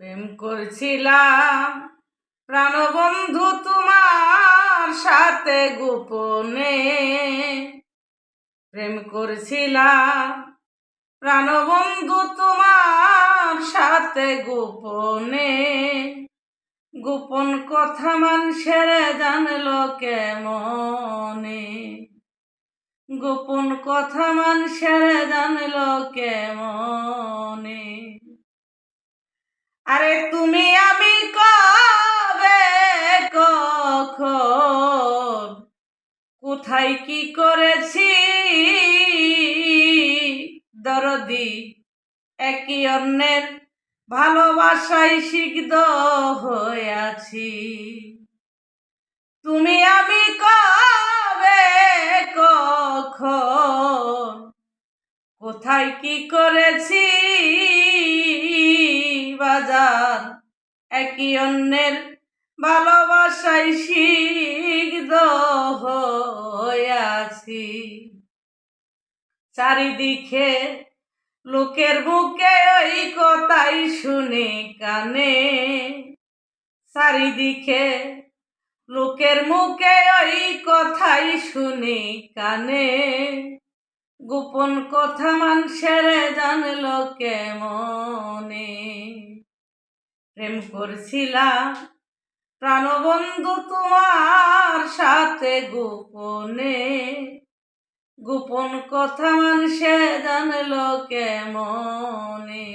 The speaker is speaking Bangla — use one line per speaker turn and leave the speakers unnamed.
প্রেম করছিলাম প্রাণবন্ধু তোমার সাথে গোপনে। প্রেম করছিলাম প্রাণবন্ধু তোমার সাথে গোপনে। গোপন কথা মানুষের জানলো কেমনে? গোপন কথা মানুষের জানলো কেমনে? আরে তুমি আমি কবে কখন কোথায় কি করেছি, দরদি একে অন্যের ভালোবাসায় সিগ্ধ হয়ে আছি। তুমি আমি কবে কখন কোথায় কি করেছি, বাজার একে অন্যের ভালোবাসায় সিগ্ধ হয়ে আছি। চারিদিকে লোকের বুকে ওই কথাই শুনে কানে। চারিদিকে লোকের মুখে ওই কথাই শুনে কানে। গোপন কথা মানুষের জানলো কেমনে? প্রেম করছিলাম প্রাণবন্ধু তোমার সাথে গোপনে। গোপন কথা মানুষে জানলো কেমনে?